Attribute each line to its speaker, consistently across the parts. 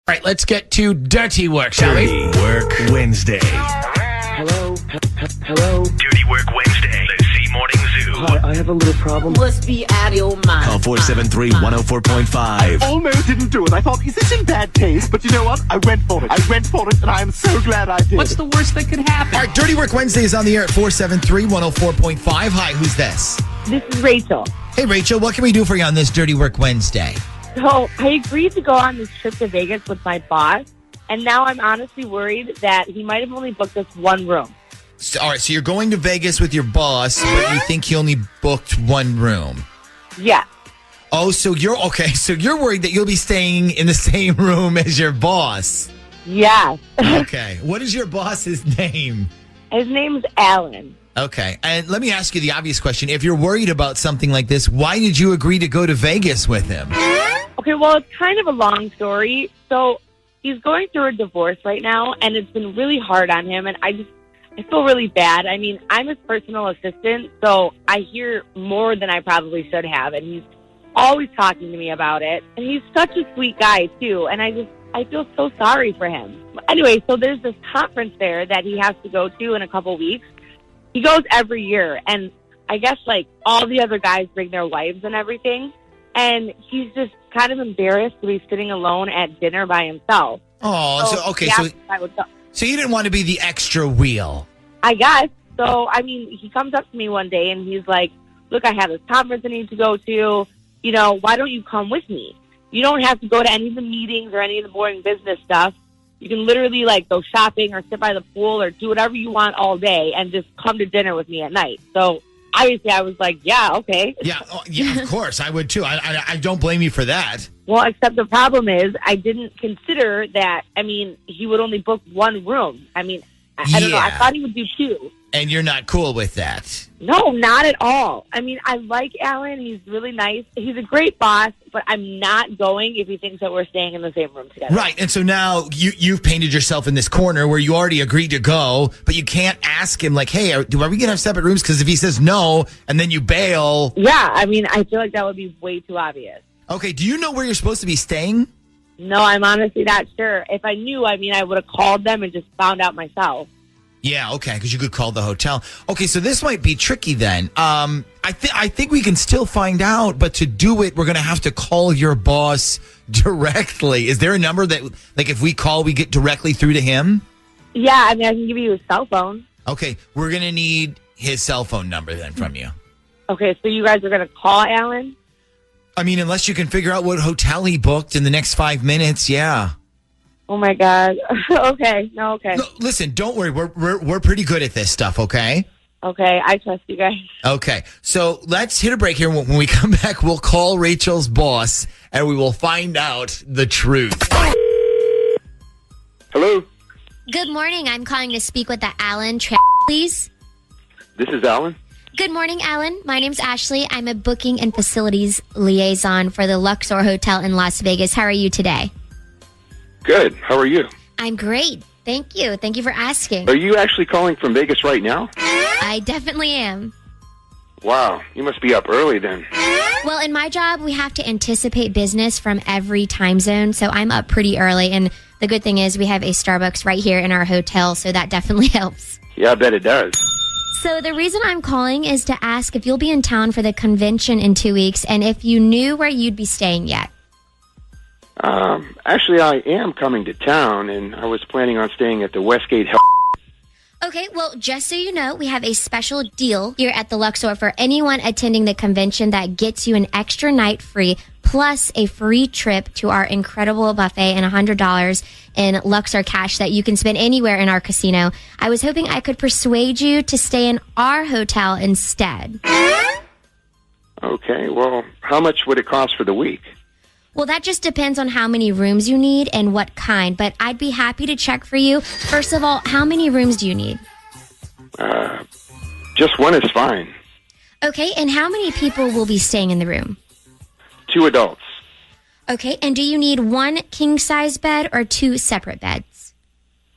Speaker 1: All right, let's get to dirty work, shall we?
Speaker 2: Dirty Work Wednesday.
Speaker 3: Hello? Hello?
Speaker 2: Dirty Work Wednesday. The C Morning Zoo.
Speaker 3: Hi, I have a little problem.
Speaker 4: Must be out of your mind.
Speaker 2: Call 473-104.5.
Speaker 5: Almost didn't do it. I thought, is this in bad taste? But you know what? I went for it, and I am so glad I did.
Speaker 1: What's the worst that could happen? All right, Dirty Work Wednesday is on the air at 473-104.5. Hi, who's this?
Speaker 6: This is Rachel.
Speaker 1: Hey, Rachel, what can we do for you on this Dirty Work Wednesday?
Speaker 6: So I agreed to go on this trip to Vegas with my boss, and now I'm honestly worried that he might have only booked us one room.
Speaker 1: So, all right, so you're going to Vegas with your boss, but you think he only booked one room.
Speaker 6: Yeah.
Speaker 1: Oh, so you're worried that you'll be staying in the same room as your boss.
Speaker 6: Yes.
Speaker 1: Okay. What is your boss's name?
Speaker 6: His name's Alan.
Speaker 1: Okay. And let me ask you the obvious question. If you're worried about something like this, why did you agree to go to Vegas with him?
Speaker 6: Okay, well, it's kind of a long story. So he's going through a divorce right now, and it's been really hard on him, and I feel really bad. I mean, I'm his personal assistant, so I hear more than I probably should have, and he's always talking to me about it. And he's such a sweet guy, too, and I feel so sorry for him. Anyway, so there's this conference there that he has to go to in a couple weeks. He goes every year, and I guess, like, all the other guys bring their wives and everything, and he's just kind of embarrassed to be sitting alone at dinner by himself.
Speaker 1: Oh, so you didn't want to be the extra wheel.
Speaker 6: I guess. So, I mean, he comes up to me one day and he's like, look, I have this conference I need to go to. You know, why don't you come with me? You don't have to go to any of the meetings or any of the boring business stuff. You can literally, like, go shopping or sit by the pool or do whatever you want all day and just come to dinner with me at night. So, obviously, I was like, yeah, okay.
Speaker 1: Yeah, of course. I would, too. I don't blame you for that.
Speaker 6: Well, except the problem is I didn't consider that, I mean, he would only book one room. I mean, I don't know. I thought he would do two.
Speaker 1: And you're not cool with that?
Speaker 6: No, not at all. I mean, I like Alan. He's really nice. He's a great boss, but I'm not going if he thinks that we're staying in the same room together.
Speaker 1: Right. And so now you've painted yourself in this corner where you already agreed to go, but you can't ask him, like, hey, are we going to have separate rooms? Because if he says no and then you bail.
Speaker 6: Yeah, I mean, I feel like that would be way too obvious.
Speaker 1: Okay, do you know where you're supposed to be staying?
Speaker 6: No, I'm honestly not sure. If I knew, I mean, I would have called them and just found out myself.
Speaker 1: Yeah, okay, because you could call the hotel. Okay, so this might be tricky then. I think we can still find out, but to do it, we're going to have to call your boss directly. Is there a number that, like, if we call, we get directly through to him?
Speaker 6: Yeah, I mean, I can give you his cell phone.
Speaker 1: Okay, we're going to need his cell phone number then from you.
Speaker 6: Okay, so you guys are going to call Alan?
Speaker 1: I mean, unless you can figure out what hotel he booked in the next 5 minutes, yeah.
Speaker 6: Oh, my God. Okay. No, okay.
Speaker 1: No, listen, don't worry. We're pretty good at this stuff, okay?
Speaker 6: Okay, I trust you guys.
Speaker 1: Okay, so let's hit a break here. When we come back, we'll call Rachel's boss, and we will find out the truth.
Speaker 5: Hello?
Speaker 7: Good morning. I'm calling to speak with the Alan, please.
Speaker 5: This is Alan.
Speaker 7: Good morning, Alan. My name's Ashley. I'm a booking and facilities liaison for the Luxor Hotel in Las Vegas. How are you today?
Speaker 5: Good. How are you?
Speaker 7: I'm great. Thank you. Thank you for asking.
Speaker 5: Are you actually calling from Vegas right now?
Speaker 7: I definitely am.
Speaker 5: Wow. You must be up early then.
Speaker 7: Well, in my job, we have to anticipate business from every time zone, so I'm up pretty early. And the good thing is we have a Starbucks right here in our hotel, so that definitely helps.
Speaker 5: Yeah, I bet it does.
Speaker 7: So the reason I'm calling is to ask if you'll be in town for the convention in 2 weeks and if you knew where you'd be staying yet.
Speaker 5: Actually, I am coming to town, and I was planning on staying at the Westgate Health.
Speaker 7: Okay, well, just so you know, we have a special deal here at the Luxor for anyone attending the convention that gets you an extra night free, plus a free trip to our incredible buffet and $100 in Luxor cash that you can spend anywhere in our casino. I was hoping I could persuade you to stay in our hotel instead.
Speaker 5: Okay, well, how much would it cost for the week?
Speaker 7: Well, that just depends on how many rooms you need and what kind, but I'd be happy to check for you. First of all, how many rooms do you need?
Speaker 5: Just one is fine.
Speaker 7: Okay, and how many people will be staying in the room?
Speaker 5: 2 adults.
Speaker 7: Okay, and do you need one king-size bed or 2 separate beds?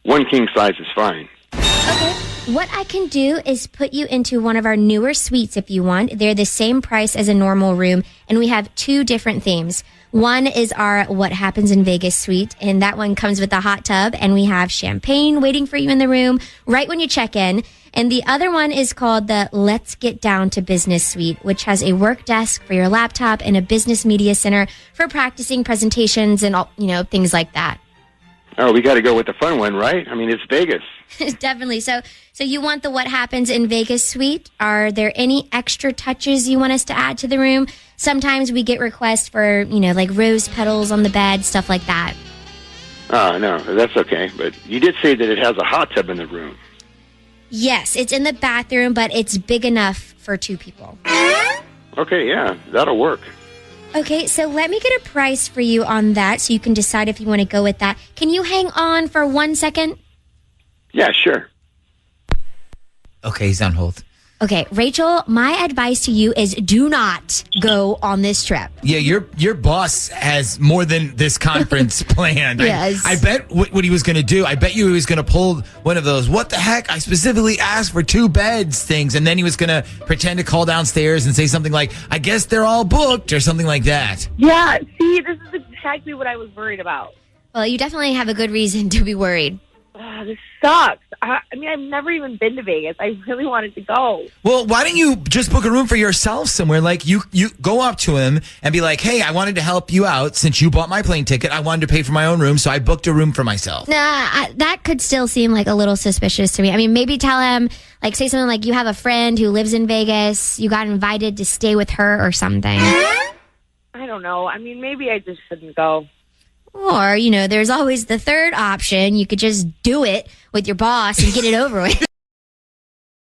Speaker 5: 1 king size is fine.
Speaker 7: Okay. What I can do is put you into one of our newer suites if you want. They're the same price as a normal room, and we have 2 different themes. One is our What Happens in Vegas suite, and that one comes with a hot tub, and we have champagne waiting for you in the room right when you check in. And the other one is called the Let's Get Down to Business suite, which has a work desk for your laptop and a business media center for practicing presentations and all, things like that.
Speaker 4: Oh, we got to go with the fun one, right? I mean, it's Vegas.
Speaker 7: Definitely. So you want the What Happens in Vegas suite? Are there any extra touches you want us to add to the room? Sometimes we get requests for, like rose petals on the bed, stuff like that.
Speaker 4: Oh, no, that's okay. But you did say that it has a hot tub in the room.
Speaker 7: Yes, it's in the bathroom, but it's big enough for 2 people.
Speaker 4: Okay, yeah, that'll work.
Speaker 7: Okay, so let me get a price for you on that so you can decide if you want to go with that. Can you hang on for 1 second?
Speaker 4: Yeah, sure.
Speaker 1: Okay, he's on hold.
Speaker 7: Okay, Rachel, my advice to you is do not go on this trip.
Speaker 1: Yeah, your boss has more than this conference planned.
Speaker 7: Yes.
Speaker 1: I bet what he was going to do, I bet you he was going to pull one of those, what the heck, I specifically asked for 2 beds things, and then he was going to pretend to call downstairs and say something like, I guess they're all booked, or something like that.
Speaker 6: Yeah, see, this is exactly what I was worried about.
Speaker 7: Well, you definitely have a good reason to be worried.
Speaker 6: This sucks. I mean, I've never even been to Vegas. I really wanted to go.
Speaker 1: Well, why don't you just book a room for yourself somewhere? Like, you go up to him and be like, hey, I wanted to help you out since you bought my plane ticket. I wanted to pay for my own room, so I booked a room for myself.
Speaker 7: That could still seem like a little suspicious to me. I mean, maybe tell him, like, say something like you have a friend who lives in Vegas. You got invited to stay with her or something.
Speaker 6: I don't know. I mean, maybe I just shouldn't go.
Speaker 7: Or, there's always the third option. You could just do it with your boss and get it over with.